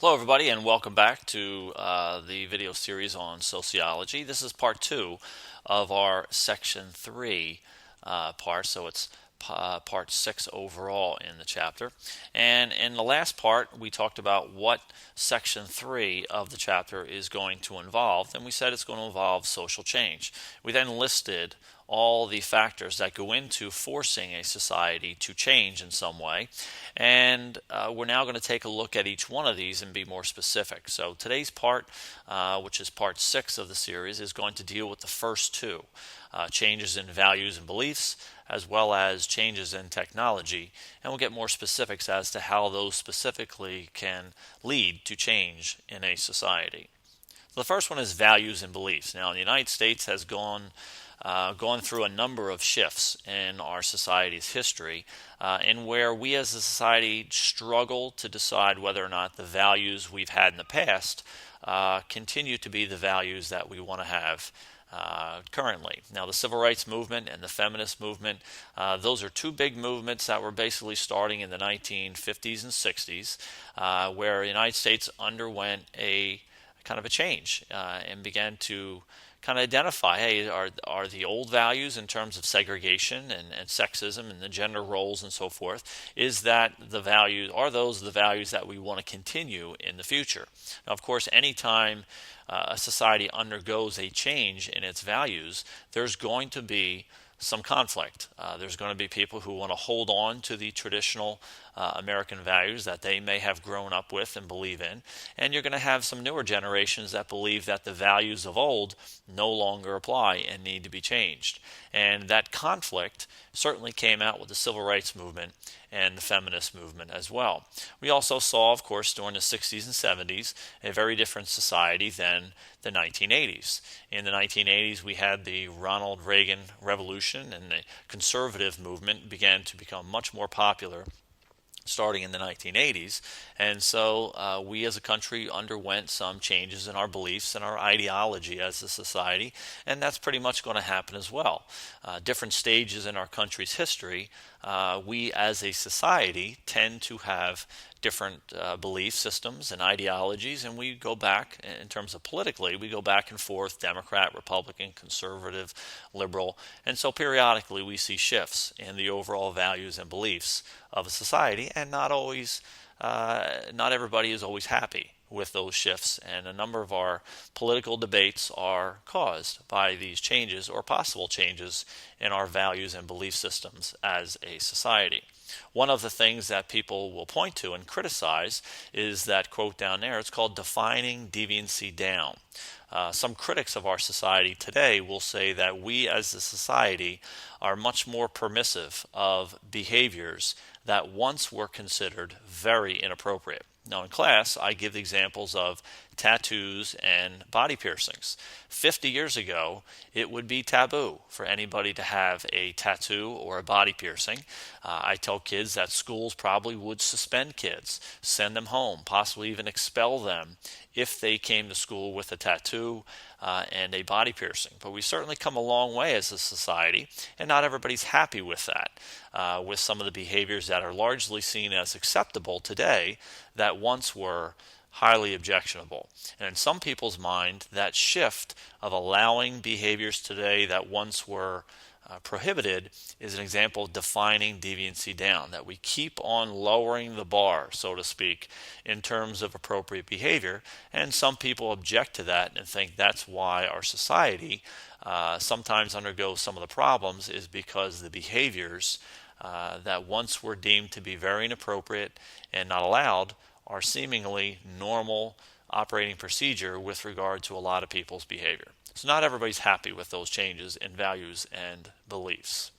Hello everybody and welcome back to the video series on sociology. This is part 2 of our section 3 part, so it's part 6 overall in the chapter. And in the last part we talked about what section 3 of the chapter is going to involve, and we said it's going to involve social change. We then listed all the factors that go into forcing a society to change in some way. And we're now going to take a look at each one of these and be more specific. So today's part, which is part 6 of the series, is going to deal with the first two, changes in values and beliefs, as well as changes in technology. And we'll get more specifics as to how those specifically can lead to change in a society. So the first one is values and beliefs. Now, the United States has gone through a number of shifts in our society's history, and where we as a society struggle to decide whether or not the values we've had in the past continue to be the values that we want to have currently. Now, the civil rights movement and the feminist movement, those are two big movements that were basically starting in the 1950s and 60s, where the United States underwent a kind of a change and began to kind of identify, hey, are the old values in terms of segregation and sexism and the gender roles and so forth, are those the values that we want to continue in the future? Now, of course, anytime a society undergoes a change in its values, there's going to be some conflict. There's going to be people who want to hold on to the traditional American values that they may have grown up with and believe in, and you're going to have some newer generations that believe that the values of old no longer apply and need to be changed. And that conflict certainly came out with the civil rights movement and the feminist movement as well. We also saw, of course, during the 60s and 70s, a very different society than the 1980s. In the 1980s, we had the Ronald Reagan Revolution, and the conservative movement began to become much more popular starting in the 1980s, and so we as a country underwent some changes in our beliefs and our ideology as a society, and that's pretty much going to happen as well. Different stages in our country's history, we as a society tend to have different belief systems and ideologies, and we go back, in terms of politically, we go back and forth, Democrat, Republican, conservative, liberal, and so periodically we see shifts in the overall values and beliefs of a society, and not everybody is always happy with those shifts, and a number of our political debates are caused by these changes or possible changes in our values and belief systems as a society. One of the things that people will point to and criticize is that quote down there. It's called defining deviancy down. Some critics of our society today will say that we as a society are much more permissive of behaviors that once were considered very inappropriate. Now, in class, I give the examples of tattoos and body piercings. 50 years ago, it would be taboo for anybody to have a tattoo or a body piercing. I tell kids that schools probably would suspend kids, send them home, possibly even expel them if they came to school with a tattoo and a body piercing. But we certainly come a long way as a society, and not everybody's happy with that, with some of the behaviors that are largely seen as acceptable today that once were highly objectionable. And in some people's mind, that shift of allowing behaviors today that once were prohibited is an example of defining deviancy down, that we keep on lowering the bar, so to speak, in terms of appropriate behavior. And some people object to that and think that's why our society sometimes undergoes some of the problems, is because the behaviors that once were deemed to be very inappropriate and not allowed are seemingly normal operating procedure with regard to a lot of people's behavior. So not everybody's happy with those changes in values and beliefs.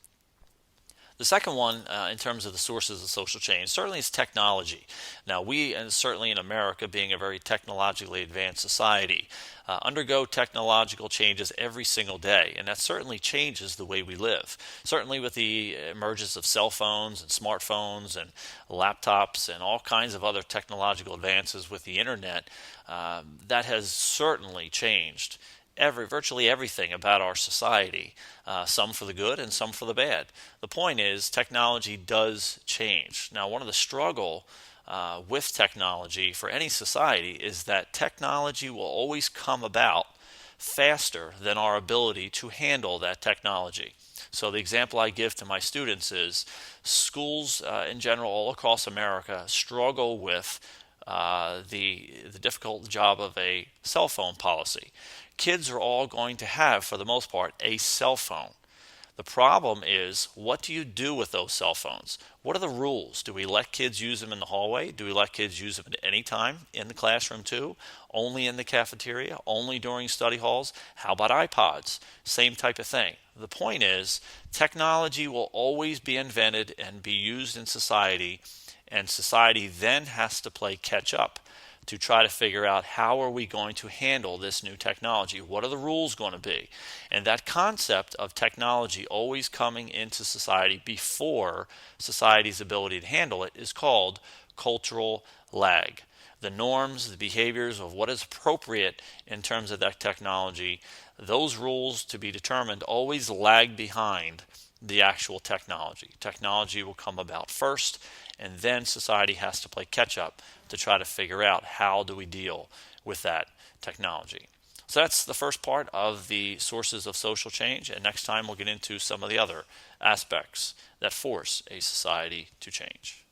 The second one, in terms of the sources of social change, certainly is technology. Now, we, and certainly in America, being a very technologically advanced society, undergo technological changes every single day, and that certainly changes the way we live. Certainly with the emergence of cell phones and smartphones and laptops and all kinds of other technological advances with the internet, that has certainly changed virtually everything about our society, some for the good and some for the bad. The point is, technology does change. Now, one of the struggle with technology for any society is that technology will always come about faster than our ability to handle that technology. So the example I give to my students is schools in general all across America struggle with the difficult job of a cell phone policy. Kids are all going to have, for the most part, a cell phone. The problem is, what do you do with those cell phones? What are the rules? Do we let kids use them in the hallway? Do we let kids use them at any time in the classroom too? Only in the cafeteria? Only during study halls? How about iPods? Same type of thing. The point is, technology will always be invented and be used in society, and society then has to play catch up to try to figure out how are we going to handle this new technology. What are the rules going to be? And that concept of technology always coming into society before society's ability to handle it is called cultural lag. The norms, the behaviors of what is appropriate in terms of that technology, those rules to be determined always lag behind the actual technology. Technology will come about first, and then society has to play catch up to try to figure out how do we deal with that technology. So that's the first part of the sources of social change, and next time we'll get into some of the other aspects that force a society to change.